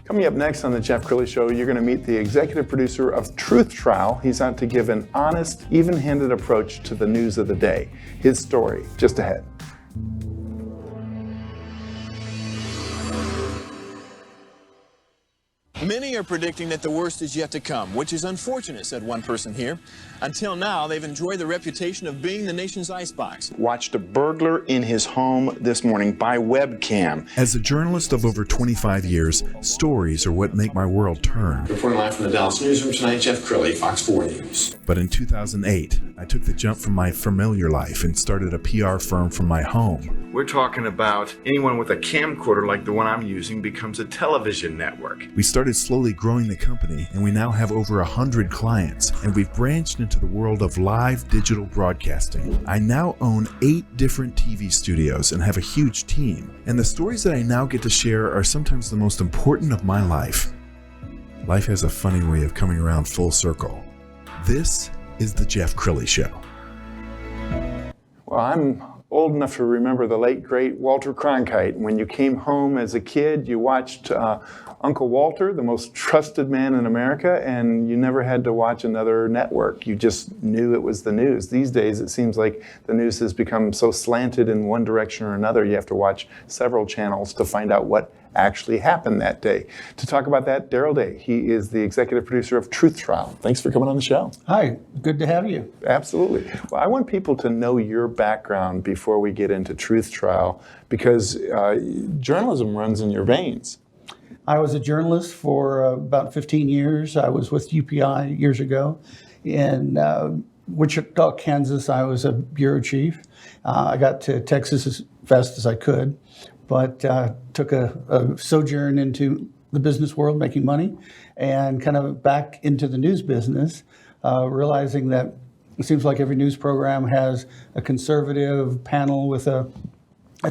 Coming up next on the Jeff Crilley Show, you're going to meet the executive producer of Truth Trial. He's out to give an honest, even-handed approach to the news of the day. His story, just ahead. Many are predicting that the worst is yet to come, which is unfortunate, said one person here. Until now, they've enjoyed the reputation of being the nation's icebox. Watched a burglar in his home this morning by webcam. As a journalist of over 25 years, stories are what make my world turn. Reporting live from the Dallas newsroom tonight, Jeff Crilley, Fox 4 News. But in 2008, I took the jump from my familiar life and started a PR firm from my home. We're talking about anyone with a camcorder like the one I'm using becomes a television network. We started slowly growing the company, and we now have over 100 clients, and we've branched into the world of live digital broadcasting. I now own 8 different TV studios and have a huge team, and the stories that I now get to share are sometimes the most important of my life. Life has a funny way of coming around full circle. This is the Jeff Crilley Show. Well, I'm old enough to remember the late, great Walter Cronkite. When you came home as a kid, you watched Uncle Walter, the most trusted man in America, and you never had to watch another network. You just knew it was the news. These days, it seems like the news has become so slanted in one direction or another, you have to watch several channels to find out what actually happened that day. To talk about that, Darrell Day. He is the executive producer of Truth Trial. Thanks for coming on the show. Hi, good to have you. Absolutely. Well, I want people to know your background before we get into Truth Trial, because journalism runs in your veins. I was a journalist for about 15 years. I was with UPI years ago. In Wichita, Kansas, I was a bureau chief. I got to Texas as fast as I could, but took a sojourn into the business world, making money, and kind of back into the news business, realizing that it seems like every news program has a conservative panel with a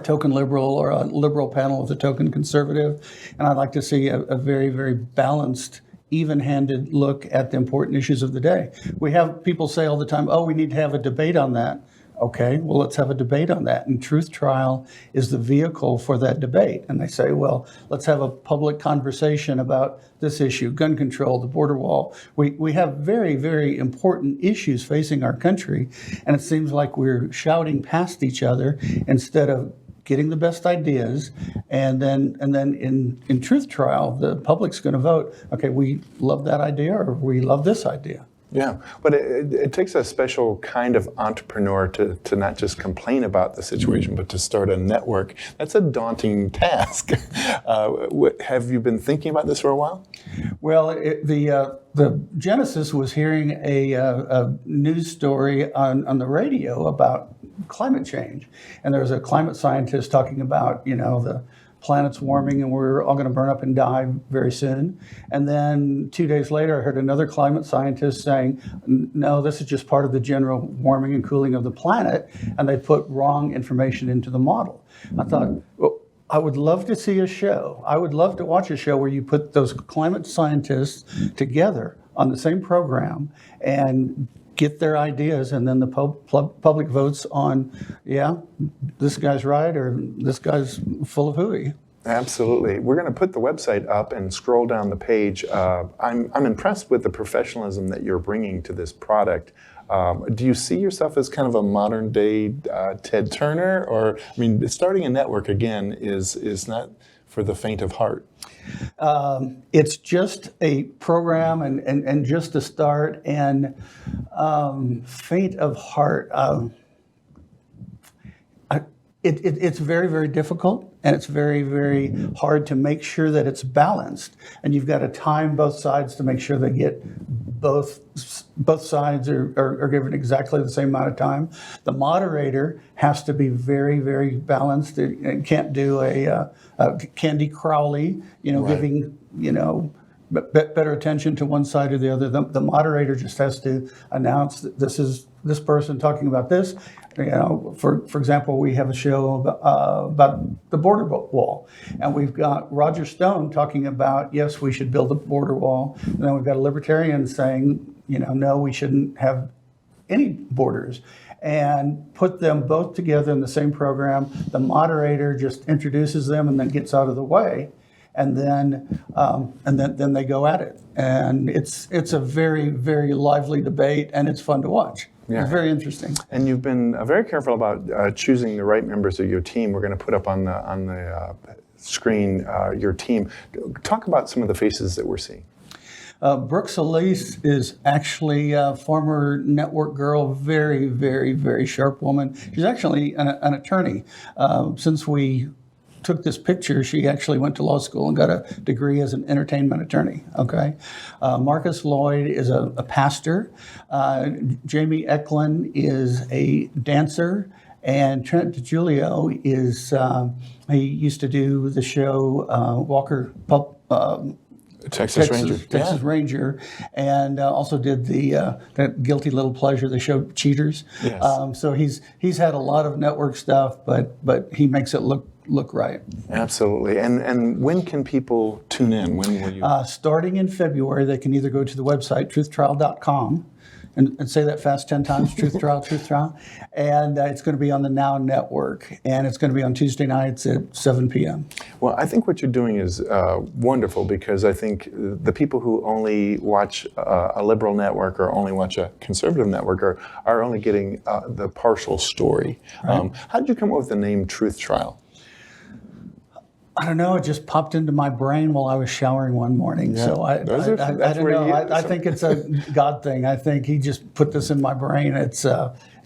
token liberal, or a liberal panel with a token conservative. And I'd like to see a very, very balanced, even-handed look at the important issues of the day. We have people say all the time, oh, we need to have a debate on that. Okay, well, let's have a debate on that. And Truth Trial is the vehicle for that debate. And they say, well, let's have a public conversation about this issue, gun control, the border wall. We have very, very important issues facing our country. And it seems like we're shouting past each other instead of getting the best ideas. And then in Truth Trial, the public's going to vote, okay, we love that idea or we love this idea. Yeah, but it takes a special kind of entrepreneur to not just complain about the situation, but to start a network. That's a daunting task. Have you been thinking about this for a while? Well, the genesis was hearing a news story on the radio about climate change. And there was a climate scientist talking about, the planet's warming and we're all going to burn up and die very soon. And then 2 days later, I heard another climate scientist saying, no, this is just part of the general warming and cooling of the planet. And they put wrong information into the model. I thought, well, I would love to see a show. I would love to watch a show where you put those climate scientists together on the same program and get their ideas, and then the public votes on, yeah, this guy's right or this guy's full of hooey. Absolutely. We're going to put the website up and scroll down the page. I'm impressed with the professionalism that you're bringing to this product. Do you see yourself as kind of a modern day Ted Turner? Or, I mean, starting a network, again, is not for the faint of heart. It's just a program and just a start, and faint of heart. It's very, very difficult, and it's very, very hard to make sure that it's balanced. And you've got to time both sides to make sure they get both sides are given exactly the same amount of time. The moderator has to be very, very balanced. It can't do a Candy Crowley, right, giving, better attention to one side or the other. The moderator just has to announce that this is this person talking about this. For example, we have a show about the border wall, and we've got Roger Stone talking about, yes, we should build a border wall, and then we've got a libertarian saying, no, we shouldn't have any borders, and put them both together in the same program. The moderator just introduces them and then gets out of the way. and then they go at it. And it's a very, very lively debate, and it's fun to watch. Yeah. It's very interesting. And you've been very careful about choosing the right members of your team. We're going to put up on the screen your team. Talk about some of the faces that we're seeing. Brooks Elise is actually a former network girl, very, very, very sharp woman. She's actually an attorney. Since we took this picture, she actually went to law school and got a degree as an entertainment attorney. Okay, Marcus Lloyd is a pastor. Jamie Eklund is a dancer. And Trent DiGiulio is, he used to do the show Walker Texas Ranger. Texas Ranger, and also did that Guilty Little Pleasure, the show Cheaters. Yes. So he's had a lot of network stuff, but he makes it look right. Absolutely. And when can people tune in? When will you? Starting in February, they can either go to the website truthtrial.com and say that fast 10 times, Truth Trial, Truth Trial. And it's going to be on the Now Network, and it's going to be on Tuesday nights at 7 p.m. Well, I think what you're doing is wonderful, because I think the people who only watch a liberal network or only watch a conservative network are only getting the partial story. Right. How did you come up with the name Truth Trial? I don't know. It just popped into my brain while I was showering one morning. Yeah. So I don't know. I think it's a God thing. I think he just put this in my brain. It's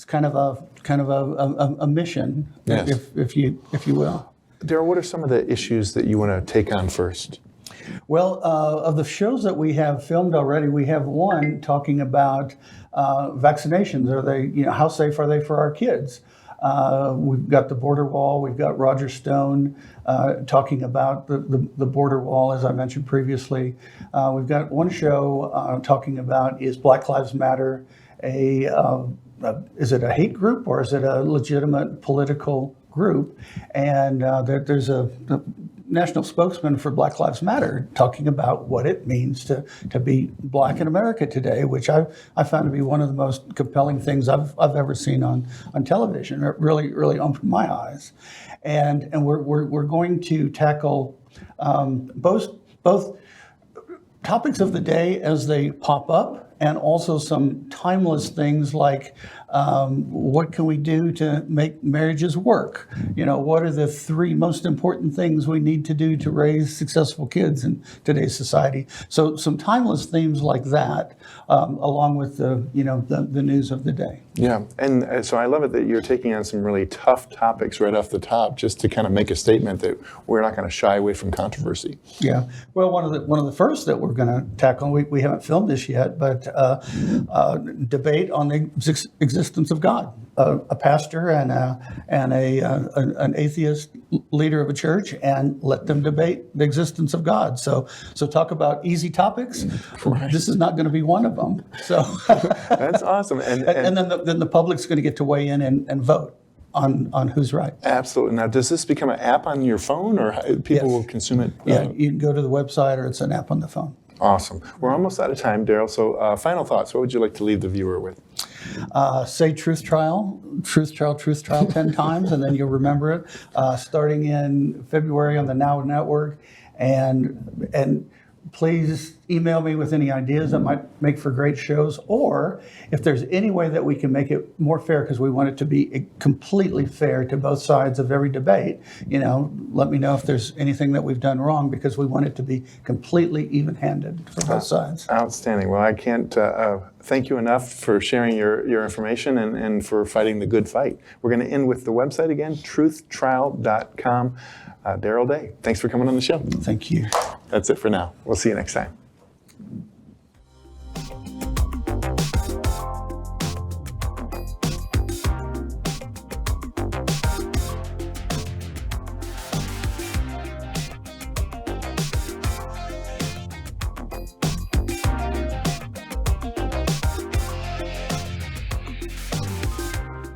kind of a mission, Yes. if you will. Darrell, what are some of the issues that you want to take on first? Well, of the shows that we have filmed already, we have one talking about vaccinations. Are they, how safe are they for our kids? We've got the border wall. We've got Roger Stone talking about the border wall, as I mentioned previously. We've got one show talking about, is Black Lives Matter is it a hate group or is it a legitimate political group? And there's a national spokesman for Black Lives Matter talking about what it means to be black in America today, which I found to be one of the most compelling things I've ever seen on television. It really opened my eyes, and we're going to tackle both topics of the day as they pop up, and also some timeless things like what can we do to make marriages work? What are the 3 most important things we need to do to raise successful kids in today's society? So some timeless themes like that, along with the news of the day. Yeah, and so I love it that you're taking on some really tough topics right off the top, just to kind of make a statement that we're not going to shy away from controversy. Yeah, well, one of the first that we're going to tackle, we haven't filmed this yet, but debate on the existence of God. A pastor and an atheist leader of a church, and let them debate the existence of God. So talk about easy topics. Right. This is not going to be one of them. So that's awesome. And then the public's going to get to weigh in and vote on who's right. Absolutely. Now, does this become an app on your phone, or people will consume it? Yeah, you can go to the website, or it's an app on the phone. Awesome. We're almost out of time, Darrell. So final thoughts. What would you like to leave the viewer with? Say Truth Trial 10 times, and then you'll remember it. Starting in February on the Now Network. And please email me with any ideas that might make for great shows, or if there's any way that we can make it more fair, because we want it to be completely fair to both sides of every debate. Let me know if there's anything that we've done wrong, because we want it to be completely even-handed for both sides. Outstanding. Well, I can't thank you enough for sharing your information and for fighting the good fight. We're going to end with the website again, truthtrial.com. Darrell Day, thanks for coming on the show. Thank you. That's it for now. We'll see you next time.